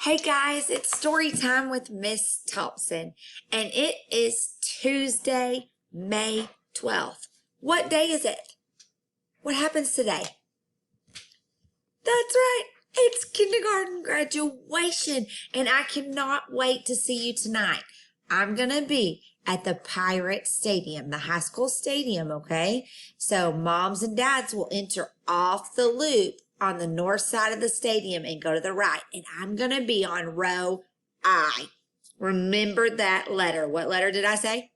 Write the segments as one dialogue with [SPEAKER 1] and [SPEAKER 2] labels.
[SPEAKER 1] Hey guys, it's story time with Miss Thompson, and it is Tuesday, May 12th. What day is it? What happens today? That's right, it's kindergarten graduation, and I cannot wait to see you tonight. I'm going to be at the Pirate Stadium, the high school stadium, okay? So moms and dads will enter off the loop on the north side of the stadium and go to the right. And I'm going to be on row I. Remember that letter. What letter did I say?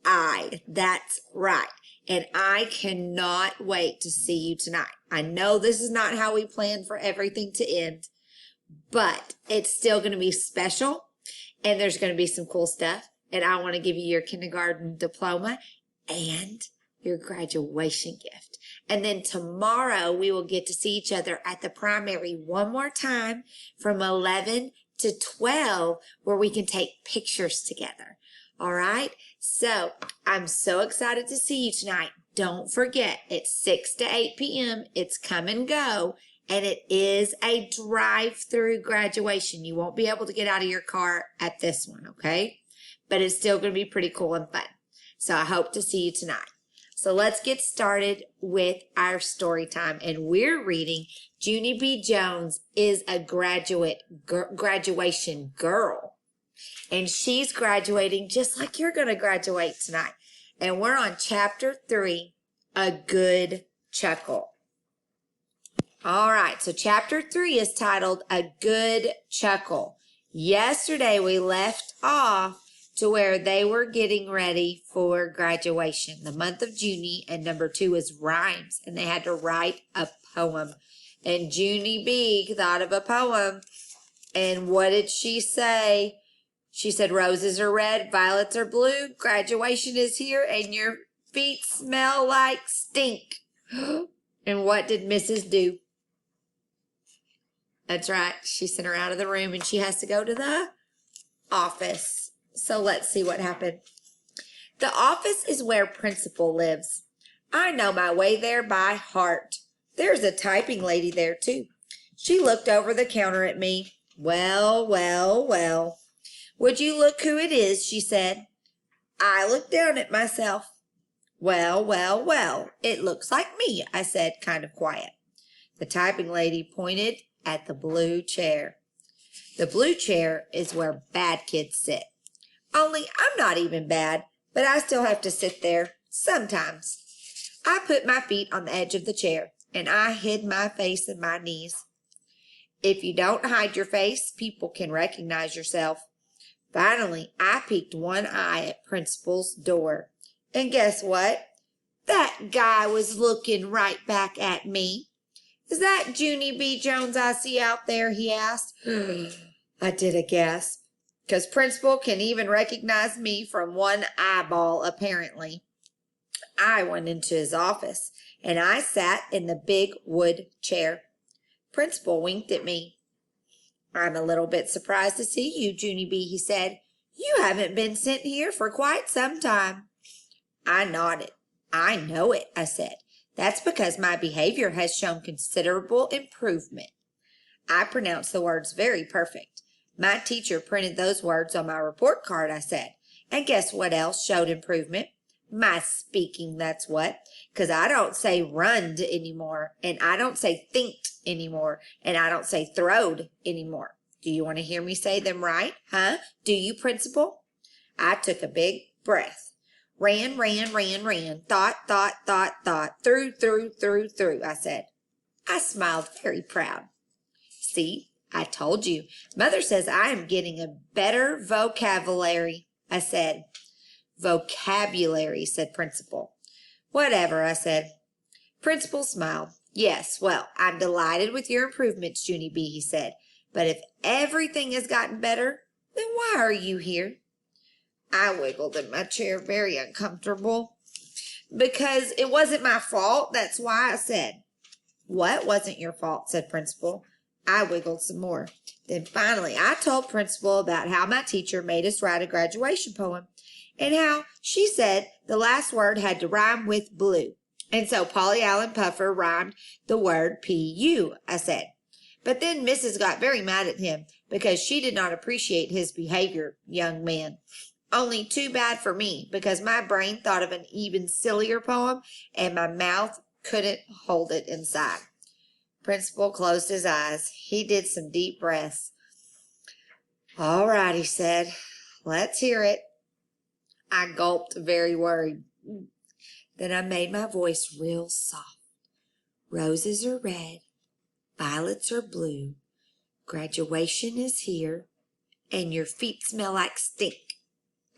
[SPEAKER 1] I. That's right. And I cannot wait to see you tonight. I know this is not how we plan for everything to end, but it's still going to be special. And there's going to be some cool stuff. And I want to give you your kindergarten diploma and your graduation gift. And then tomorrow we will get to see each other at the primary one more time from 11 to 12 where we can take pictures together. All right? So I'm so excited to see you tonight. Don't forget, it's 6 to 8 p.m. It's come and go. And it is a drive-through graduation. You won't be able to get out of your car at this one, okay? But it's still going to be pretty cool and fun. So I hope to see you tonight. So let's get started with our story time. And we're reading Junie B. Jones is a graduation girl. And she's graduating just like you're going to graduate tonight. And we're on chapter 3, A Good Chuckle. All right, so chapter 3 is titled A Good Chuckle. Yesterday we left off to where they were getting ready for graduation, the month of Junie, and number 2 is rhymes, and they had to write a poem. And Junie B thought of a poem, and what did she say? She said, roses are red, violets are blue, graduation is here, and your feet smell like stink. And what did Mrs. do? That's right. She sent her out of the room and she has to go to the office. So let's see what happened. The office is where Principal lives. I know my way there by heart. There's a typing lady there too. She looked over the counter at me. Well, well, well. Would you look who it is, she said. I looked down at myself. Well, well, well, it looks like me, I said, kind of quiet. The typing lady pointed at the blue chair. The blue chair is where bad kids sit. Only I'm not even bad, but I still have to sit there sometimes. I put my feet on the edge of the chair, and I hid my face in my knees. If you don't hide your face, people can recognize yourself. Finally, I peeked one eye at Principal's door. And guess what? That guy was looking right back at me. Is that Junie B. Jones I see out there? He asked. I did a gasp, because Principal can even recognize me from one eyeball, apparently. I went into his office, and I sat in the big wood chair. Principal winked at me. I'm a little bit surprised to see you, Junie B., he said. You haven't been sent here for quite some time. I nodded. I know it, I said. That's because my behavior has shown considerable improvement. I pronounced the words very perfect. My teacher printed those words on my report card, I said. And guess what else showed improvement? My speaking, that's what. Because I don't say runned anymore, and I don't say thinked anymore, and I don't say throwed anymore. Do you want to hear me say them right? Huh? Do you, Principal? I took a big breath. Ran, thought, through, I said. I smiled very proud. See, I told you. Mother says I am getting a better vocabulary, I said. Vocabulary, said Principal. Whatever, I said. Principal smiled. Yes, well, I'm delighted with your improvements, Junie B., he said. But if everything has gotten better, then why are you here? I wiggled in my chair, very uncomfortable. Because it wasn't my fault, that's why, I said. What wasn't your fault, said Principal. I wiggled some more. Then finally, I told Principal about how my teacher made us write a graduation poem, and how she said the last word had to rhyme with blue. And so Polly Allen Puffer rhymed the word P-U, I said. But then Mrs. got very mad at him because she did not appreciate his behavior, young man. Only too bad for me because my brain thought of an even sillier poem and my mouth couldn't hold it inside. Principal closed his eyes. He did some deep breaths. All right, he said. Let's hear it. I gulped, very worried. Then I made my voice real soft. Roses are red, violets are blue. Graduation is here, and your feet smell like stink,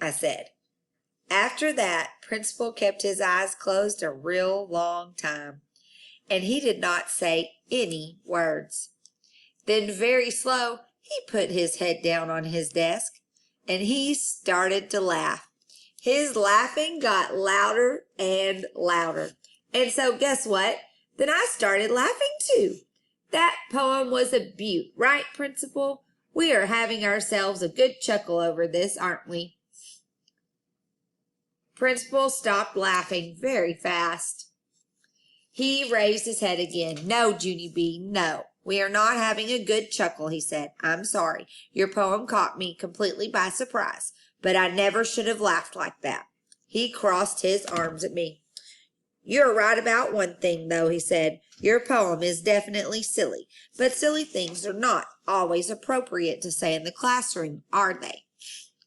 [SPEAKER 1] I said. After that, Principal kept his eyes closed a real long time, and he did not say any words. Then very slow, he put his head down on his desk, and he started to laugh. His laughing got louder and louder. And so guess what? Then I started laughing too. That poem was a beaut, right, Principal? We are having ourselves a good chuckle over this, aren't we? Principal stopped laughing very fast. He raised his head again. No, Junie B., no. We are not having a good chuckle, he said. I'm sorry. Your poem caught me completely by surprise, but I never should have laughed like that. He crossed his arms at me. You're right about one thing, though, he said. Your poem is definitely silly, but silly things are not always appropriate to say in the classroom, are they?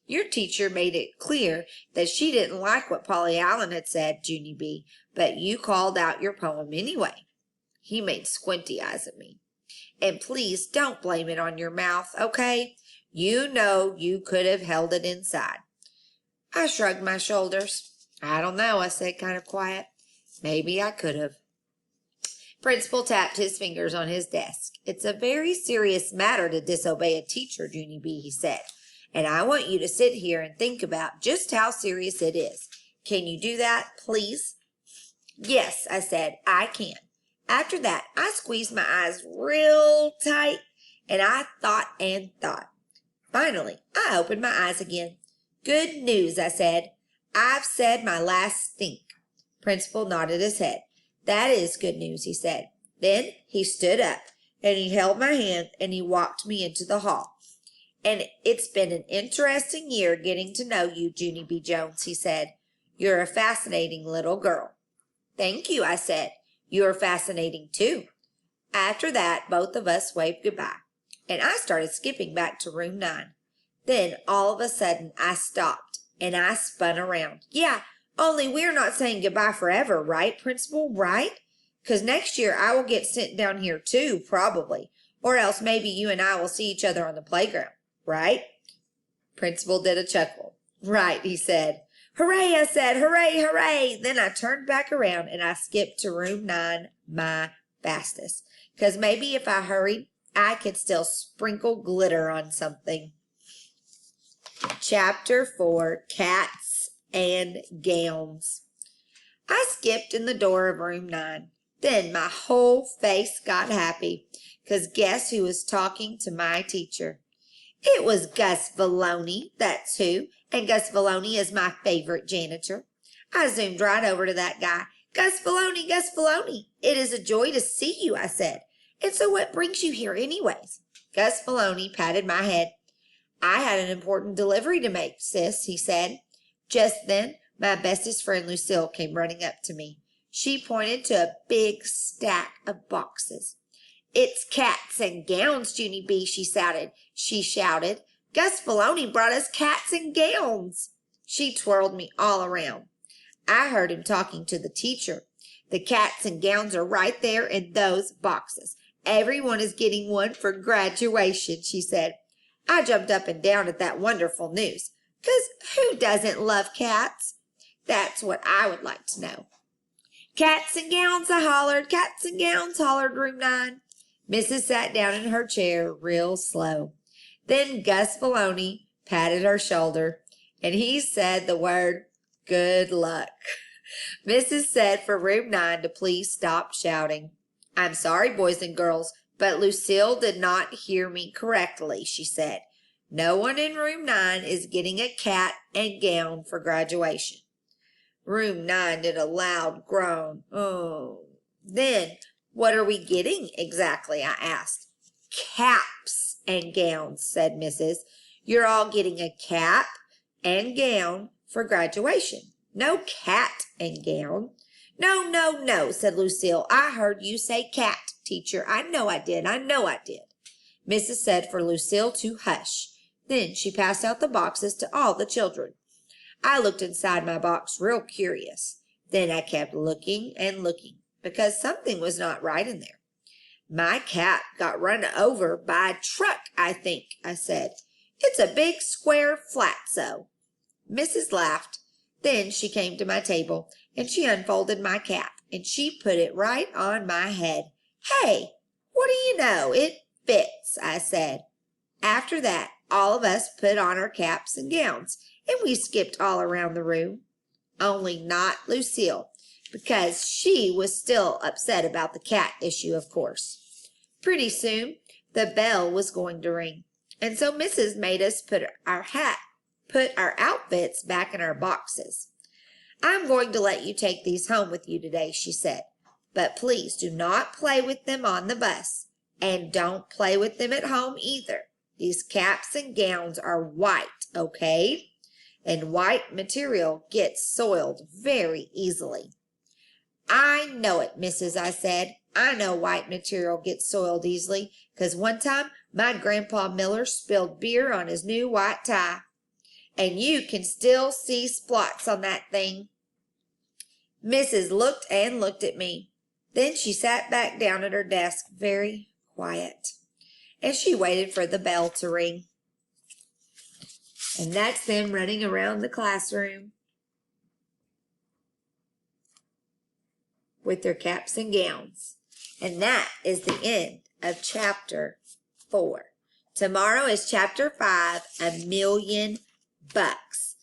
[SPEAKER 1] Your teacher made it clear that she didn't like what Polly Allen had said, Junie B., but you called out your poem anyway. He made squinty eyes at me. And please don't blame it on your mouth, okay? You know you could have held it inside. I shrugged my shoulders. I don't know, I said kind of quiet. Maybe I could have. Principal tapped his fingers on his desk. It's a very serious matter to disobey a teacher, Junie B., he said. And I want you to sit here and think about just how serious it is. Can you do that, please? Yes, I said, I can. After that, I squeezed my eyes real tight, and I thought and thought. Finally, I opened my eyes again. Good news, I said. I've said my last stink. Principal nodded his head. That is good news, he said. Then he stood up, and he held my hand, and he walked me into the hall. And it's been an interesting year getting to know you, Junie B. Jones, he said. You're a fascinating little girl. Thank you, I said. You're fascinating, too. After that, both of us waved goodbye, and I started skipping back to room 9. Then, all of a sudden, I stopped, and I spun around. Yeah, only we're not saying goodbye forever, right, Principal, right? 'Cause next year I will get sent down here, too, probably. Or else maybe you and I will see each other on the playground, right? Principal did a chuckle. Right, he said. Hooray, I said, hooray, hooray. Then I turned back around and I skipped to room 9 my fastest. 'Cause maybe if I hurried, I could still sprinkle glitter on something. Chapter 4, Cats and Gowns. I skipped in the door of room 9. Then my whole face got happy. 'Cause guess who was talking to my teacher? It was Gus Vallone, that's who, and Gus Vallone is my favorite janitor. I zoomed right over to that guy. Gus Vallone, it is a joy to see you, I said. And so what brings you here anyways? Gus Vallone patted my head. I had an important delivery to make, sis, he said. Just then, my bestest friend Lucille came running up to me. She pointed to a big stack of boxes. It's cats and gowns, Junie B., she shouted. Gus Vallone brought us cats and gowns. She twirled me all around. I heard him talking to the teacher. The cats and gowns are right there in those boxes. Everyone is getting one for graduation, she said. I jumped up and down at that wonderful news. 'Cause who doesn't love cats? That's what I would like to know. Cats and gowns, I hollered. Cats and gowns, hollered room 9. Mrs. sat down in her chair real slow. Then Gus Vallone patted her shoulder, and he said the word, good luck. Mrs. said for room 9 to please stop shouting. I'm sorry, boys and girls, but Lucille did not hear me correctly, she said. No one in room 9 is getting a cat and gown for graduation. Room 9 did a loud groan. Oh. Then, what are we getting exactly? I asked. caps and gowns, said Mrs. You're all getting a cap and gown for graduation. No cat and gown. No, no, no, said Lucille. I heard you say cat, teacher. I know I did. Mrs. said for Lucille to hush. Then she passed out the boxes to all the children. I looked inside my box real curious. Then I kept looking and looking because something was not right in there. My cap got run over by a truck, I think, I said. It's a big square flatso. Mrs. laughed. Then she came to my table and she unfolded my cap and she put it right on my head. Hey, what do you know? It fits, I said. After that, all of us put on our caps and gowns and we skipped all around the room. Only not Lucille, because she was still upset about the cat issue, of course. Pretty soon, the bell was going to ring, and so Mrs. made us put our outfits back in our boxes. I'm going to let you take these home with you today, she said, but please do not play with them on the bus, and don't play with them at home either. These caps and gowns are white, okay? And white material gets soiled very easily. I know it, Mrs., I said. I know white material gets soiled easily, 'cause one time my Grandpa Miller spilled beer on his new white tie. And you can still see spots on that thing. Mrs. looked and looked at me. Then she sat back down at her desk, very quiet. And she waited for the bell to ring. And that's them running around the classroom with their caps and gowns. And that is the end of chapter 4. Tomorrow is chapter 5, $1,000,000.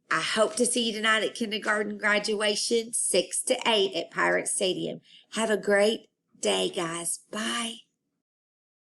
[SPEAKER 1] I hope to see you tonight at kindergarten graduation, 6 to 8 at Pirate Stadium. Have a great day, guys. Bye.